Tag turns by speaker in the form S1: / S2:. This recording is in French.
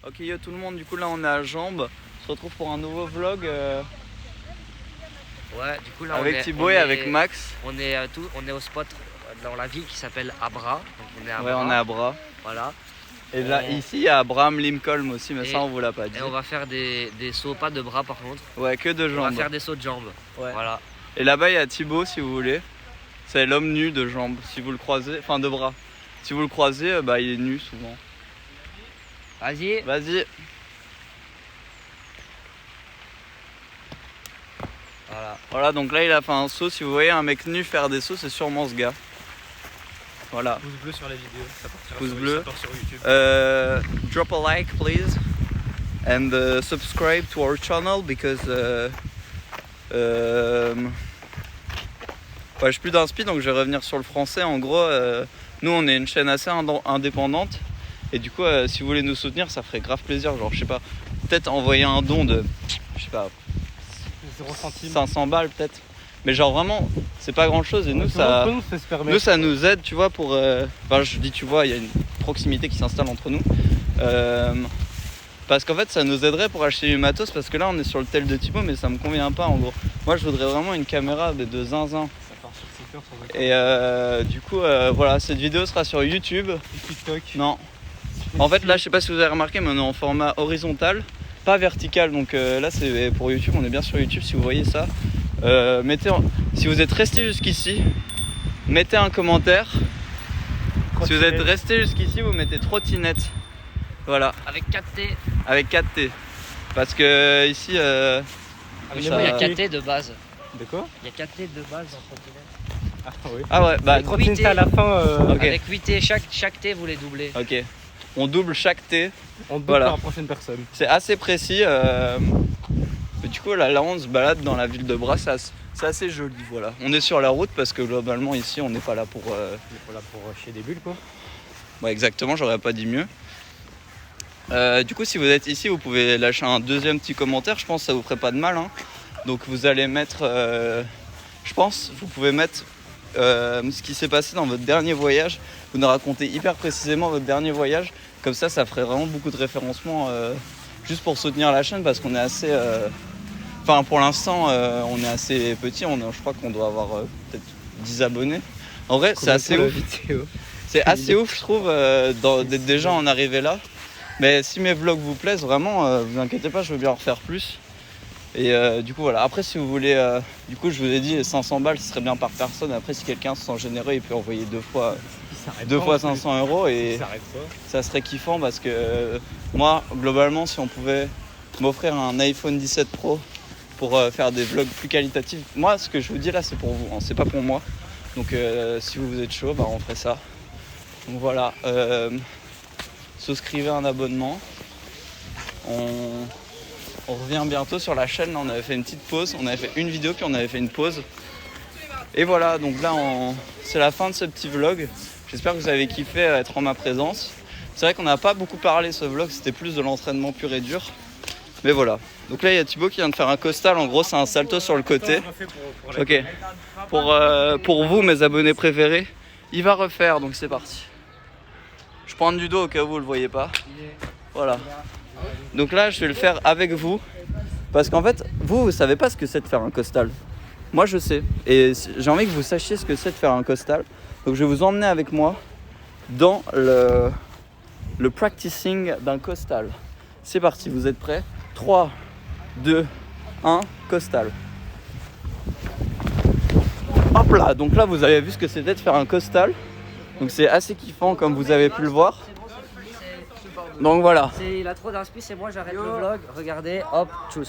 S1: Ok yo tout le monde, du coup là on est à Jambes. On se retrouve pour un nouveau vlog
S2: Ouais, du coup là
S1: avec Thibaut et avec Max.
S2: On est au spot dans la ville qui s'appelle Abra. Donc on est à
S1: Ouais,
S2: Abra.
S1: on est à Bras.
S2: Voilà.
S1: Et là ici il y a Abraham Lincoln aussi, mais ça on vous l'a pas dit.
S2: Et on va faire des sauts, pas de bras par contre.
S1: Ouais, que de jambes.
S2: On va faire des sauts de jambes.
S1: Ouais.
S2: Voilà.
S1: Et là-bas il y a Thibaut si vous voulez. C'est l'homme nu de jambes, si vous le croisez, enfin de bras. Si vous le croisez, bah il est nu souvent.
S2: Vas-y.
S1: Vas-y. Voilà, donc là il a fait un saut. Si vous voyez un mec nu faire des sauts, c'est sûrement ce gars. Voilà.
S3: Pouce bleu sur la vidéo, ça partira
S1: Pouce bleu.
S3: sur YouTube.
S1: Drop a like please. And subscribe to our channel because ouais, j'ai plus d'inspi donc je vais revenir sur le français. En gros, nous on est une chaîne assez indépendante. Et du coup, si vous voulez nous soutenir, ça ferait grave plaisir. Genre, je sais pas, peut-être envoyer un don de, je sais pas,
S3: 0 centimes.
S1: 500 balles peut-être. Mais genre vraiment, c'est pas grand chose. Et nous, ça nous aide, tu vois, pour. Enfin, je dis, tu vois, il y a une proximité qui s'installe entre nous. Parce qu'en fait, ça nous aiderait pour acheter du matos. Parce que là, on est sur le tel de Thibaut, mais ça me convient pas en gros. Moi, je voudrais vraiment une caméra de zinzin. Et du coup, voilà, cette vidéo sera sur YouTube.
S3: Et TikTok.
S1: Non. En fait, là, je sais pas si vous avez remarqué, mais on est en format horizontal, pas vertical. Donc là, c'est pour YouTube. On est bien sur YouTube si vous voyez ça. Si vous êtes resté jusqu'ici, mettez un commentaire. Si vous êtes resté jusqu'ici, vous mettez trottinette. Voilà.
S2: Avec 4T.
S1: Avec 4T. Parce que ici,
S2: Il y a 4T de base.
S3: De quoi?
S2: Il y a 4T de base en trottinette.
S3: Ah oui.
S1: Ah ouais, bah
S3: trottinette à la fin.
S1: Okay.
S2: Avec 8T, chaque T vous les doublez.
S1: Ok. On double chaque T.
S3: On double
S1: voilà.
S3: pour la prochaine personne.
S1: C'est assez précis. Mais du coup, là, on se balade dans la ville de Brassas. C'est assez joli, voilà. On est sur la route parce que globalement, ici, on n'est pas là pour.
S3: On est pas là pour chier des bulles, quoi.
S1: Ouais, exactement, j'aurais pas dit mieux. Du coup, si vous êtes ici, vous pouvez lâcher un deuxième petit commentaire. Je pense que ça vous ferait pas de mal. Hein. Donc, vous allez mettre. Je pense, vous pouvez mettre ce qui s'est passé dans votre dernier voyage. Vous nous racontez hyper précisément votre dernier voyage. Comme ça ferait vraiment beaucoup de référencement juste pour soutenir la chaîne parce qu'on est assez. Enfin, pour l'instant, on est assez petit. Je crois qu'on doit avoir peut-être 10 abonnés. En vrai, c'est assez ouf. C'est assez ouf, je trouve, d'être déjà en arrivé là. Mais si mes vlogs vous plaisent, vraiment, vous inquiétez pas, je veux bien en refaire plus. Et du coup, voilà. Après, si vous voulez, du coup, je vous ai dit 500 balles, ce serait bien par personne. Après, si quelqu'un se sent généreux, il peut envoyer deux fois 500 euros et ça serait kiffant parce que moi, globalement, si on pouvait m'offrir un iPhone 17 Pro pour faire des vlogs plus qualitatifs, moi, ce que je vous dis là, c'est pour vous, hein, c'est pas pour moi. Donc, si vous êtes chaud, bah, on ferait ça. Donc voilà. Souscrivez un abonnement. On revient bientôt sur la chaîne. Là, on avait fait une petite pause. On avait fait une vidéo puis on avait fait une pause. Et voilà, donc là c'est la fin de ce petit vlog. J'espère que vous avez kiffé être en ma présence. C'est vrai qu'on n'a pas beaucoup parlé ce vlog, c'était plus de l'entraînement pur et dur. Mais voilà. Donc là il y a Thibaut qui vient de faire un costal. En gros c'est un salto sur le côté. Ok. Pour vous mes abonnés préférés, il va refaire, donc c'est parti. Je prends du dos au cas où vous le voyez pas. Voilà. Donc là je vais le faire avec vous. Parce qu'en fait, vous savez pas ce que c'est de faire un costal. Moi je sais. Et j'ai envie que vous sachiez ce que c'est de faire un costal. Donc je vais vous emmener avec moi dans le practicing d'un costal. C'est parti, vous êtes prêts? 3, 2, 1, costal. Hop là, donc là vous avez vu ce que c'était de faire un costal. Donc c'est assez kiffant comme vous avez pu le voir. Donc voilà.
S2: Il a trop d'inspi, c'est moi, j'arrête le vlog. Regardez, hop, tchuss.